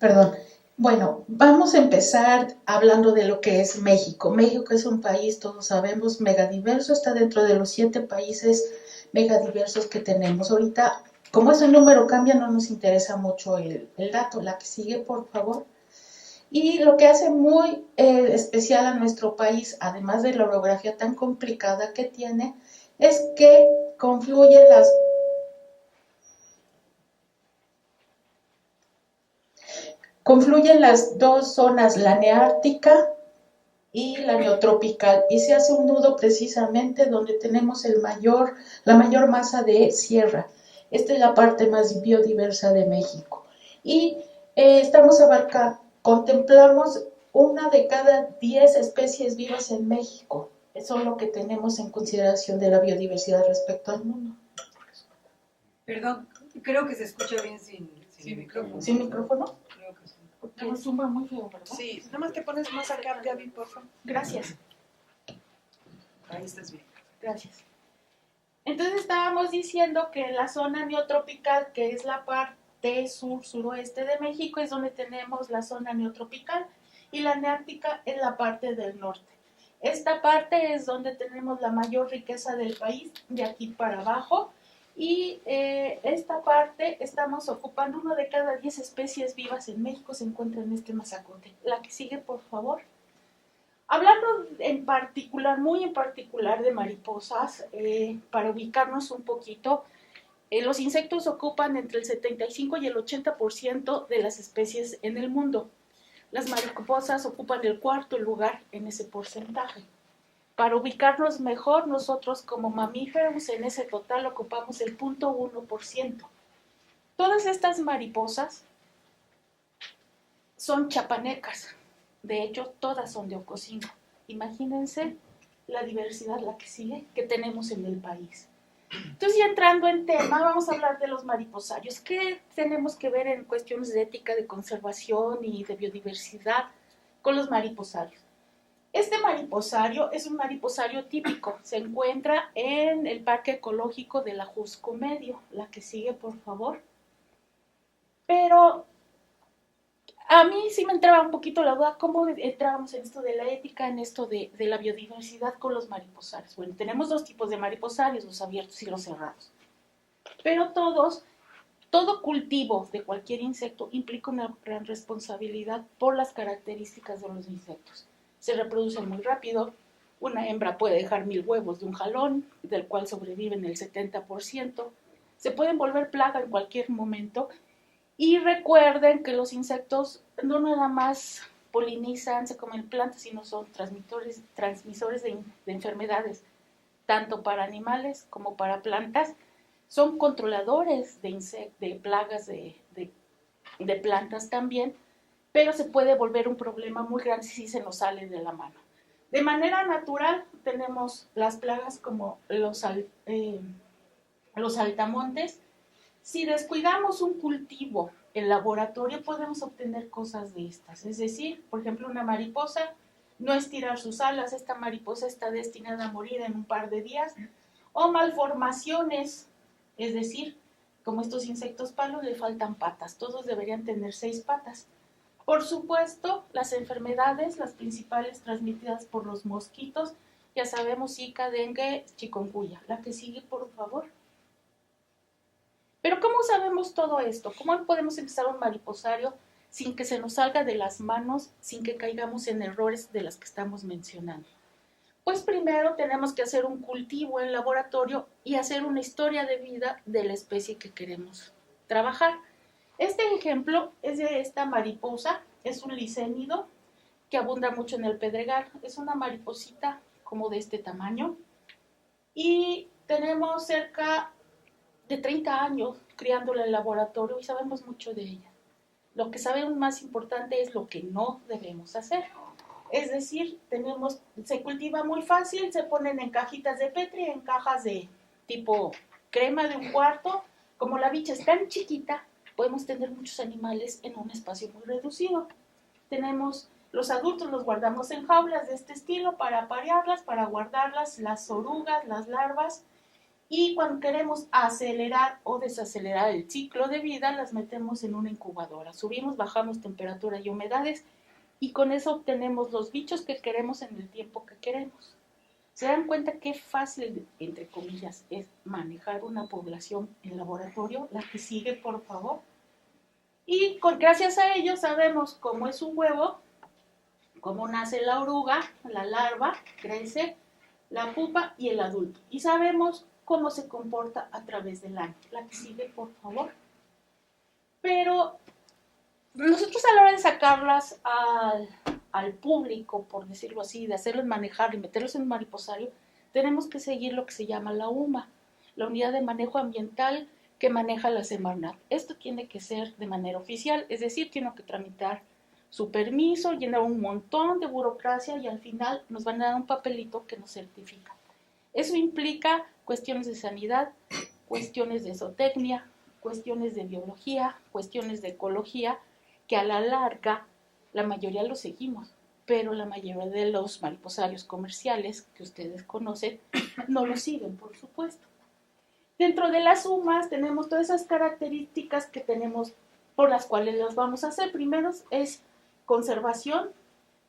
Perdón. Bueno, vamos a empezar hablando de lo que es México. México es un país, todos sabemos, megadiverso, está dentro de los 7 países megadiversos que tenemos. Ahorita, como ese número cambia, no nos interesa mucho el dato. La que sigue, por favor. Y lo que hace muy especial a nuestro país, además de la orografía tan complicada que tiene, es que confluyen las dos zonas, la neártica y la neotropical, y se hace un nudo precisamente donde tenemos la mayor masa de sierra. Esta es la parte más biodiversa de México. Y estamos contemplamos una de cada 10 especies vivas en México. Eso es lo que tenemos en consideración de la biodiversidad respecto al mundo. Perdón, creo que se escucha bien sin micrófono. ¿Sin micrófono? Creo que sí. Porque zumba muy feo, ¿verdad? Sí, nada más te pones más acá, Gaby, por favor. Gracias. Ahí estás bien. Gracias. Entonces estábamos diciendo que la zona neotropical, que es la parte sur-suroeste de México, es donde tenemos la zona neotropical, y la neártica es la parte del norte. Esta parte es donde tenemos la mayor riqueza del país, de aquí para abajo, y esta parte estamos ocupando una de cada 10 especies vivas en México se encuentra en este mazacote. La que sigue, por favor. Hablando en particular, muy en particular de mariposas, para ubicarnos un poquito, los insectos ocupan entre el 75 y el 80% de las especies en el mundo. Las mariposas ocupan el cuarto lugar en ese porcentaje. Para ubicarnos mejor, nosotros como mamíferos en ese total ocupamos el 0.1%. Todas estas mariposas son chapanecas. De hecho, todas son de Ocosingo. Imagínense la diversidad, la que sigue, que tenemos en el país. Entonces, ya entrando en tema, vamos a hablar de los mariposarios. ¿Qué tenemos que ver en cuestiones de ética, de conservación y de biodiversidad con los mariposarios? Este mariposario es un mariposario típico. Se encuentra en el Parque Ecológico del Ajusco Medio. La que sigue, por favor. Pero a mí sí me entraba un poquito la duda, ¿cómo entrábamos en esto de la ética, en esto de la biodiversidad con los mariposarios? Bueno, tenemos dos tipos de mariposarios, los abiertos y los cerrados. Pero todo cultivo de cualquier insecto implica una gran responsabilidad por las características de los insectos. Se reproducen muy rápido, una hembra puede dejar 1000 huevos de un jalón, del cual sobreviven el 70%, se pueden volver plaga en cualquier momento. Y recuerden que los insectos no nada más polinizan, se comen plantas, sino son transmisores de enfermedades, tanto para animales como para plantas. Son controladores de plagas de plantas también, pero se puede volver un problema muy grande si se nos sale de la mano. De manera natural tenemos las plagas como los saltamontes. Si descuidamos un cultivo en laboratorio, podemos obtener cosas de estas. Es decir, por ejemplo, una mariposa, no estirar sus alas, esta mariposa está destinada a morir en un par de días. O malformaciones, es decir, como estos insectos palos le faltan patas, todos deberían tener 6 patas. Por supuesto, las enfermedades, las principales transmitidas por los mosquitos, ya sabemos, Zika, dengue, chikungunya. La que sigue, por favor. Pero ¿cómo sabemos todo esto? ¿Cómo podemos empezar un mariposario sin que se nos salga de las manos, sin que caigamos en errores de las que estamos mencionando? Pues primero tenemos que hacer un cultivo en laboratorio y hacer una historia de vida de la especie que queremos trabajar. Este ejemplo es de esta mariposa, es un licénido que abunda mucho en el pedregal. Es una mariposita como de este tamaño y tenemos cerca de 30 años criándola en laboratorio y sabemos mucho de ella. Lo que sabemos más importante es lo que no debemos hacer. Es decir, se cultiva muy fácil, se ponen en cajitas de Petri, en cajas de tipo crema de un cuarto. Como la bicha es tan chiquita, podemos tener muchos animales en un espacio muy reducido. Los adultos los guardamos en jaulas de este estilo para aparearlas, para guardarlas, las orugas, las larvas. Y cuando queremos acelerar o desacelerar el ciclo de vida, las metemos en una incubadora. Subimos, bajamos temperatura y humedades y con eso obtenemos los bichos que queremos en el tiempo que queremos. ¿Se dan cuenta qué fácil, entre comillas, es manejar una población en laboratorio? La que sigue, por favor. Y gracias a ello sabemos cómo es un huevo, cómo nace la oruga, la larva, crece, la pupa y el adulto. Y sabemos cómo se comporta a través del año. La que sigue, por favor. Pero nosotros a la hora de sacarlas al público, por decirlo así, de hacerlos manejar y meterlos en un mariposario, tenemos que seguir lo que se llama la UMA, la Unidad de Manejo Ambiental que maneja la Semarnat. Esto tiene que ser de manera oficial, es decir, tiene que tramitar su permiso, llenar un montón de burocracia y al final nos van a dar un papelito que nos certifica. Eso implica cuestiones de sanidad, cuestiones de zootecnia, cuestiones de biología, cuestiones de ecología, que a la larga la mayoría lo seguimos, pero la mayoría de los mariposarios comerciales que ustedes conocen no lo siguen, por supuesto. Dentro de las UMAS tenemos todas esas características que tenemos por las cuales las vamos a hacer. Primero es conservación,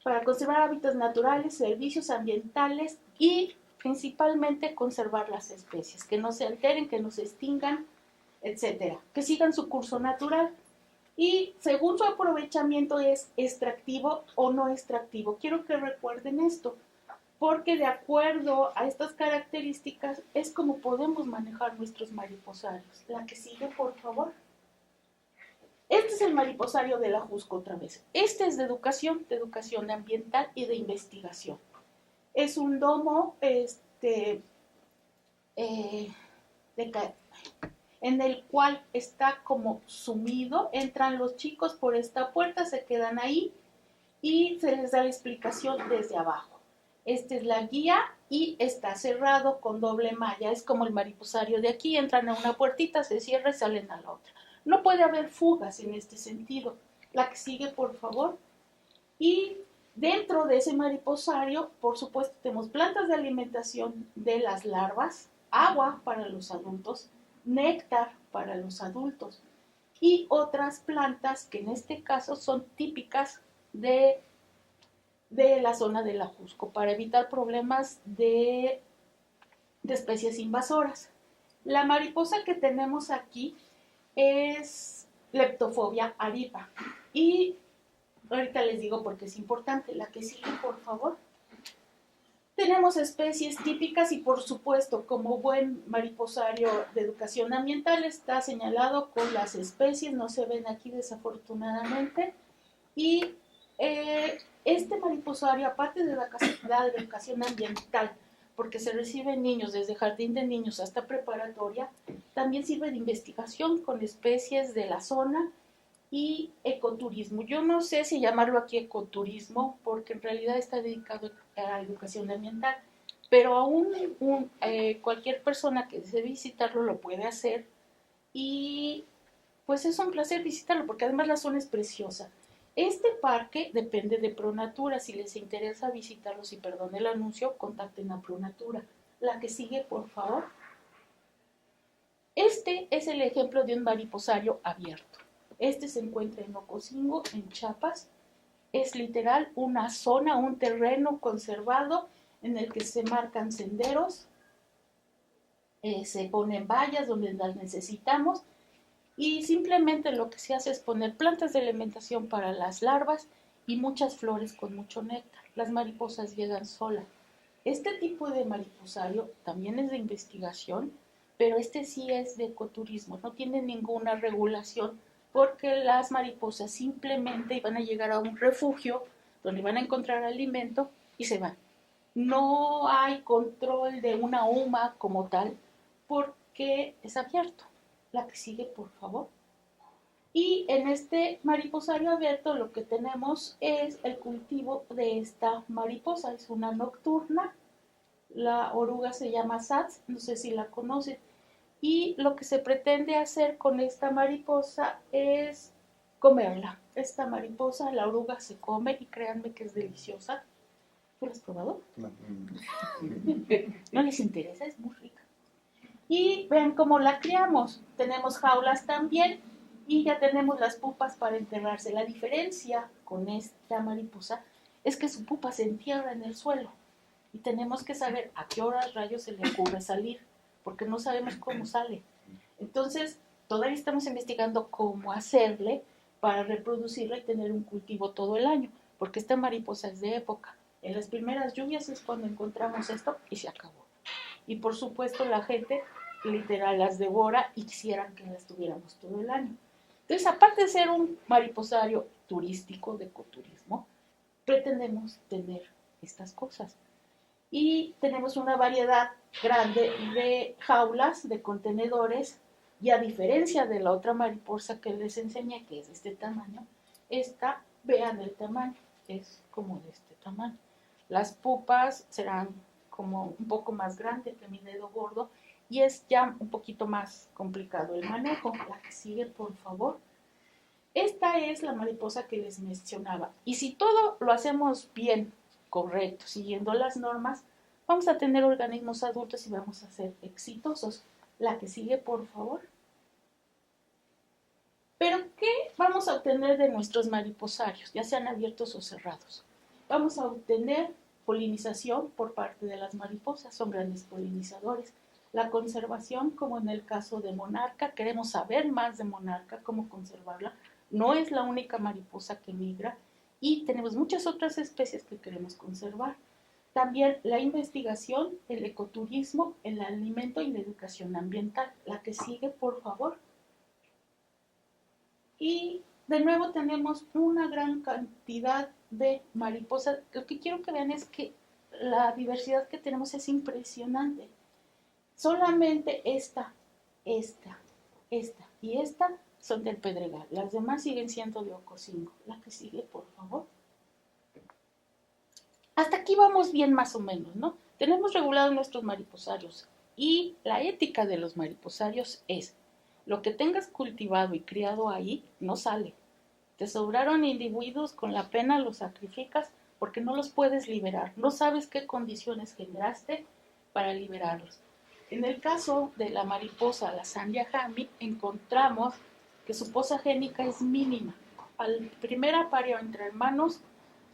para conservar hábitats naturales, servicios ambientales y principalmente conservar las especies, que no se alteren, que no se extingan, etcétera, que sigan su curso natural. Y según su aprovechamiento es extractivo o no extractivo. Quiero que recuerden esto, porque de acuerdo a estas características es como podemos manejar nuestros mariposarios. La que sigue, por favor. Este es el mariposario de la Jusco otra vez. Este es de educación ambiental y de investigación. Es un domo en el cual está como sumido, entran los chicos por esta puerta, se quedan ahí y se les da la explicación desde abajo. Esta es la guía y está cerrado con doble malla, es como el mariposario de aquí, entran a una puertita, se cierra y salen a la otra. No puede haber fugas en este sentido. La que sigue, por favor. Y dentro de ese mariposario, por supuesto, tenemos plantas de alimentación de las larvas, agua para los adultos, néctar para los adultos y otras plantas que en este caso son típicas de la zona de la Jusco para evitar problemas de especies invasoras. La mariposa que tenemos aquí es Leptofobia avipa y ahorita les digo por qué es importante. La que sigue, por favor. Tenemos especies típicas y por supuesto, como buen mariposario de educación ambiental, está señalado con las especies, no se ven aquí desafortunadamente. Y este mariposario, aparte de la capacidad de educación ambiental, porque se reciben niños desde jardín de niños hasta preparatoria, también sirve de investigación con especies de la zona y ecoturismo. Yo no sé si llamarlo aquí ecoturismo, porque en realidad está dedicado a la educación ambiental, pero aún cualquier persona que desee visitarlo lo puede hacer y pues es un placer visitarlo, porque además la zona es preciosa. Este parque depende de Pronatura. Si les interesa visitarlo, si perdón el anuncio, contacten a Pronatura. La que sigue, por favor. Este es el ejemplo de un mariposario abierto. Este se encuentra en Ocosingo, en Chiapas. Es literal una zona, un terreno conservado en el que se marcan senderos, se ponen vallas donde las necesitamos y simplemente lo que se hace es poner plantas de alimentación para las larvas y muchas flores con mucho néctar. Las mariposas llegan solas. Este tipo de mariposario también es de investigación, pero este sí es de ecoturismo, no tiene ninguna regulación porque las mariposas simplemente van a llegar a un refugio donde van a encontrar alimento y se van. No hay control de una UMA como tal porque es abierto. La que sigue, por favor. Y en este mariposario abierto lo que tenemos es el cultivo de esta mariposa. Es una nocturna. La oruga se llama Sats, no sé si la conocen. Y lo que se pretende hacer con esta mariposa es comerla. Esta mariposa, la oruga se come y créanme que es deliciosa. ¿Tú la has probado? No. ¿No les interesa? Es muy rica. Y vean cómo la criamos. Tenemos jaulas también y ya tenemos las pupas para enterrarse. La diferencia con esta mariposa es que su pupa se entierra en el suelo y tenemos que saber a qué horas rayos se le ocurre salir, porque no sabemos cómo sale. Entonces, todavía estamos investigando cómo hacerle para reproducirla y tener un cultivo todo el año, porque esta mariposa es de época. En las primeras lluvias es cuando encontramos esto y se acabó. Y por supuesto la gente literal las devora y quisieran que las tuviéramos todo el año. Entonces, aparte de ser un mariposario turístico, de ecoturismo, pretendemos tener estas cosas. Y tenemos una variedad grande de jaulas, de contenedores, y a diferencia de la otra mariposa que les enseñé, que es de este tamaño, esta, vean el tamaño, es como de este tamaño. Las pupas serán como un poco más grandes que mi dedo gordo y es ya un poquito más complicado el manejo. La que sigue, por favor. Esta es la mariposa que les mencionaba. Y si todo lo hacemos bien, correcto, siguiendo las normas, vamos a tener organismos adultos y vamos a ser exitosos. La que sigue, por favor. Pero, ¿qué vamos a obtener de nuestros mariposarios, ya sean abiertos o cerrados? Vamos a obtener polinización por parte de las mariposas, son grandes polinizadores. La conservación, como en el caso de monarca, queremos saber más de monarca, cómo conservarla. No es la única mariposa que migra y tenemos muchas otras especies que queremos conservar. También la investigación, el ecoturismo, el alimento y la educación ambiental. La que sigue, por favor. Y de nuevo tenemos una gran cantidad de mariposas. Lo que quiero que vean es que la diversidad que tenemos es impresionante. Solamente esta y esta son del Pedregal. Las demás siguen siendo de Ocosingo. La que sigue, por favor. Hasta aquí vamos bien más o menos, ¿no? Tenemos regulados nuestros mariposarios y la ética de los mariposarios es lo que tengas cultivado y criado ahí no sale. Te sobraron individuos, con la pena los sacrificas porque no los puedes liberar. No sabes qué condiciones generaste para liberarlos. En el caso de la mariposa, la Sandia jami, encontramos que su posa génica es mínima. Al primer apareo entre hermanos,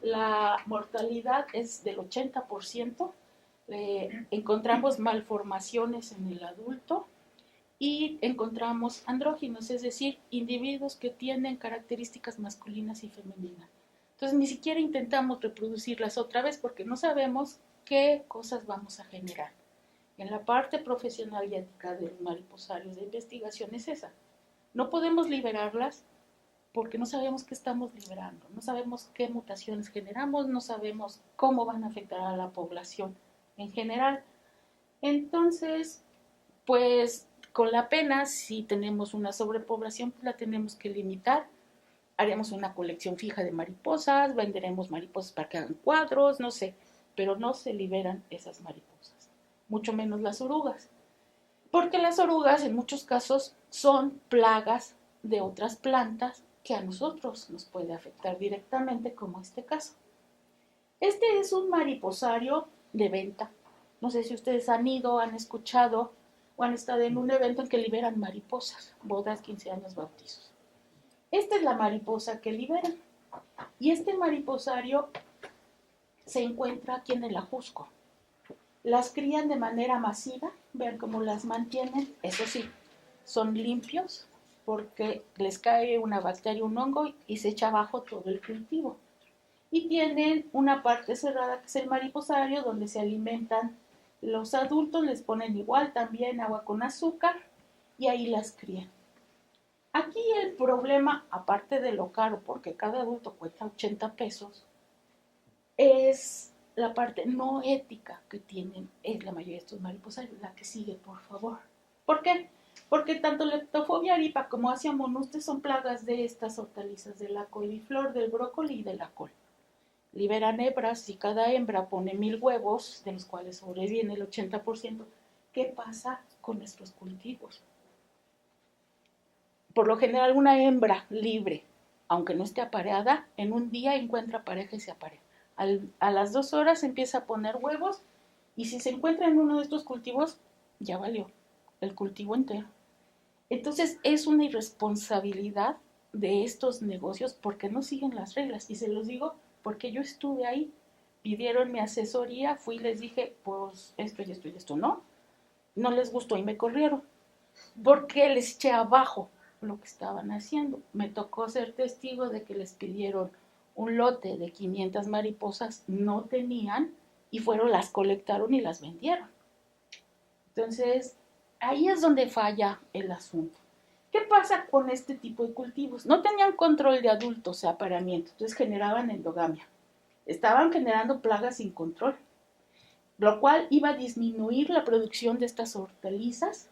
la mortalidad es del 80%. Encontramos malformaciones en el adulto y encontramos andróginos, es decir, individuos que tienen características masculinas y femeninas. Entonces ni siquiera intentamos reproducirlas otra vez porque no sabemos qué cosas vamos a generar. En la parte profesional y ética de los mariposarios de investigación es esa. No podemos liberarlas porque no sabemos qué estamos liberando, no sabemos qué mutaciones generamos, no sabemos cómo van a afectar a la población en general. Entonces, pues con la pena, si tenemos una sobrepoblación, pues la tenemos que limitar. Haremos una colección fija de mariposas, venderemos mariposas para que hagan cuadros, no sé, pero no se liberan esas mariposas, mucho menos las orugas, porque las orugas en muchos casos son plagas de otras plantas que a nosotros nos puede afectar directamente, como este caso. Este es un mariposario de venta. No sé si ustedes han ido, han escuchado o han estado en un evento en que liberan mariposas, bodas, 15 años, bautizos. Esta es la mariposa que liberan. Y este mariposario se encuentra aquí en el Ajusco. Las crían de manera masiva, vean cómo las mantienen, eso sí, son limpios porque les cae una bacteria, un hongo y se echa abajo todo el cultivo. Y tienen una parte cerrada que es el mariposario donde se alimentan los adultos, les ponen igual también agua con azúcar y ahí las crían. Aquí el problema, aparte de lo caro, porque cada adulto cuesta 80 pesos, es la parte no ética que tienen la mayoría de estos mariposarios. La que sigue, por favor. ¿Por qué? Porque tanto Leptofobia arepa como Asia monustes son plagas de estas hortalizas, de la coliflor, del brócoli y de la col. Liberan hebras y cada hembra pone 1000 huevos, de los cuales sobreviene el 80%. ¿Qué pasa con nuestros cultivos? Por lo general, una hembra libre, aunque no esté apareada, en un día encuentra pareja y se aparea. A las 2 horas empieza a poner huevos y si se encuentra en uno de estos cultivos, ya valió. el cultivo entero. Entonces es una irresponsabilidad de estos negocios porque no siguen las reglas. Y se los digo porque yo estuve ahí, pidieron mi asesoría, fui y les dije, pues esto y esto y esto, no les gustó y me corrieron, porque les eché abajo lo que estaban haciendo. Me tocó ser testigo de que les pidieron un lote de 500 mariposas, no tenían, y fueron, las colectaron y las vendieron. Entonces, ahí es donde falla el asunto. ¿Qué pasa con este tipo de cultivos? No tenían control de adultos, apareamiento, entonces generaban endogamia. Estaban generando plagas sin control, lo cual iba a disminuir la producción de estas hortalizas,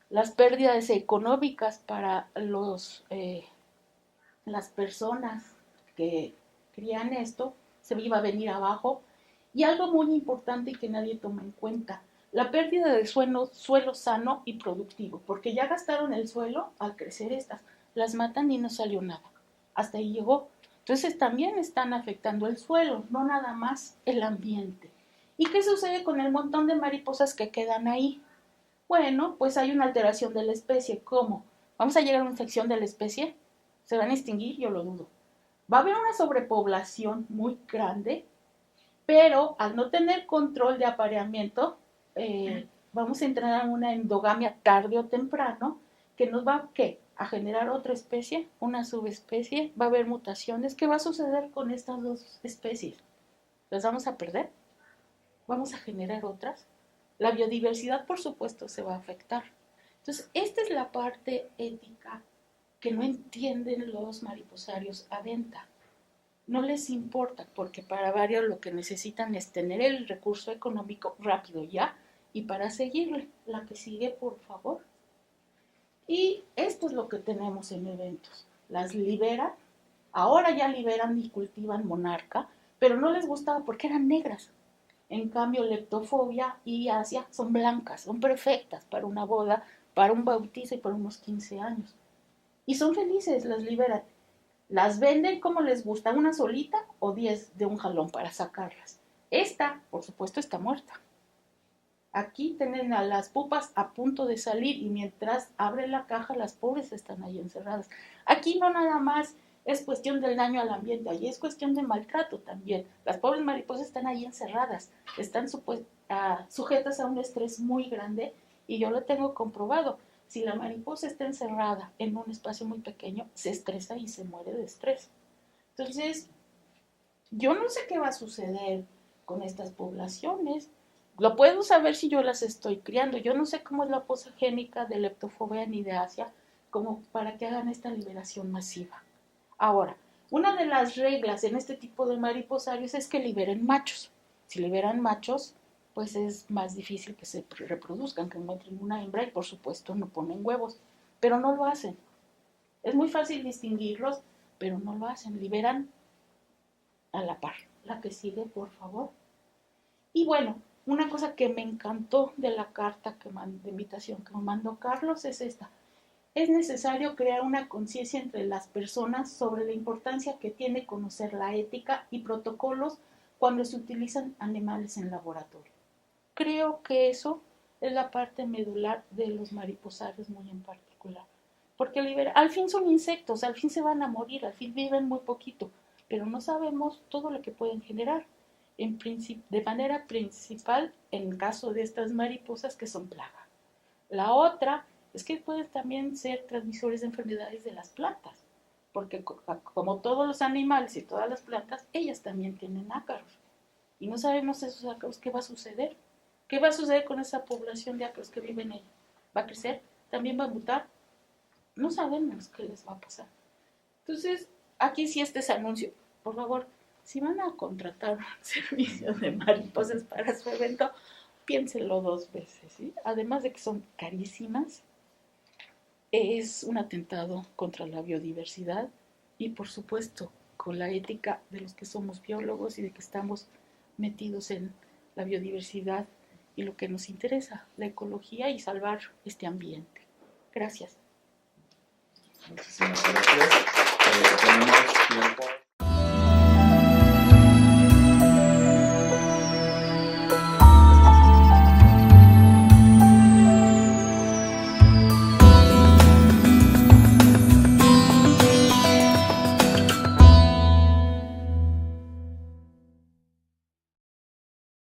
las pérdidas económicas para las personas que crían esto, se iba a venir abajo. Y algo muy importante y que nadie toma en cuenta, la pérdida de suelo sano y productivo, porque ya gastaron el suelo al crecer estas, las matan y no salió nada. Hasta ahí llegó. Entonces también están afectando el suelo, no nada más el ambiente. ¿Y qué sucede con el montón de mariposas que quedan ahí? Bueno, pues hay una alteración de la especie. ¿Cómo? ¿Vamos a llegar a una extinción de la especie? ¿Se van a extinguir? Yo lo dudo. Va a haber una sobrepoblación muy grande, pero al no tener control de apareamiento, vamos a entrar en una endogamia tarde o temprano que nos va ¿qué? A generar otra especie, una subespecie, va a haber mutaciones. ¿Qué va a suceder con estas dos especies? ¿Las vamos a perder? ¿Vamos a generar otras? La biodiversidad, por supuesto, se va a afectar. Entonces, esta es la parte ética que no entienden los mariposarios a venta. No les importa, porque para varios lo que necesitan es tener el recurso económico rápido ya, y para seguirle, la que sigue, por favor. Y esto es lo que tenemos en eventos. Las liberan, ahora ya liberan y cultivan monarca, pero no les gustaba porque eran negras. En cambio, leptofobia y Asia son blancas, son perfectas para una boda, para un bautizo y para unos 15 años. Y son felices, las liberan. Las venden como les gusta, una solita o 10 de un jalón para sacarlas. Esta, por supuesto, está muerta. Aquí tienen a las pupas a punto de salir y mientras abre la caja, las pobres están ahí encerradas. Aquí no nada más es cuestión del daño al ambiente, allí es cuestión de maltrato también. Las pobres mariposas están ahí encerradas, están sujetas a un estrés muy grande y yo lo tengo comprobado. Si la mariposa está encerrada en un espacio muy pequeño, se estresa y se muere de estrés. Entonces, yo no sé qué va a suceder con estas poblaciones. Lo puedo saber si yo las estoy criando. Yo no sé cómo es la posagénica de leptofobia ni de Asia, como para que hagan esta liberación masiva. Ahora, una de las reglas en este tipo de mariposarios es que liberen machos. Si liberan machos, pues es más difícil que se reproduzcan, que encuentren una hembra y por supuesto no ponen huevos, pero no lo hacen. Es muy fácil distinguirlos, pero no lo hacen, liberan a la par. La que sigue, por favor. Y bueno, una cosa que me encantó de la carta de invitación que me mandó Carlos es esta. Es necesario crear una conciencia entre las personas sobre la importancia que tiene conocer la ética y protocolos cuando se utilizan animales en laboratorio. Creo que eso es la parte medular de los mariposarios muy en particular. Porque al fin son insectos, al fin se van a morir, al fin viven muy poquito, pero no sabemos todo lo que pueden generar. De manera principal, en el caso de estas mariposas que son plaga. La otra es que pueden también ser transmisores de enfermedades de las plantas, porque como todos los animales y todas las plantas, ellas también tienen ácaros. Y no sabemos esos ácaros qué va a suceder. ¿Qué va a suceder con esa población de ácaros que viven ahí? ¿Va a crecer? ¿También va a mutar? No sabemos qué les va a pasar. Entonces, aquí sí este es anuncio. Por favor, si van a contratar servicios de mariposas para su evento, piénsenlo 2 veces, ¿sí? Además de que son carísimas, es un atentado contra la biodiversidad y, por supuesto, con la ética de los que somos biólogos y de que estamos metidos en la biodiversidad y lo que nos interesa, la ecología y salvar este ambiente. Gracias. Muchísimas gracias. Tenemos tiempo.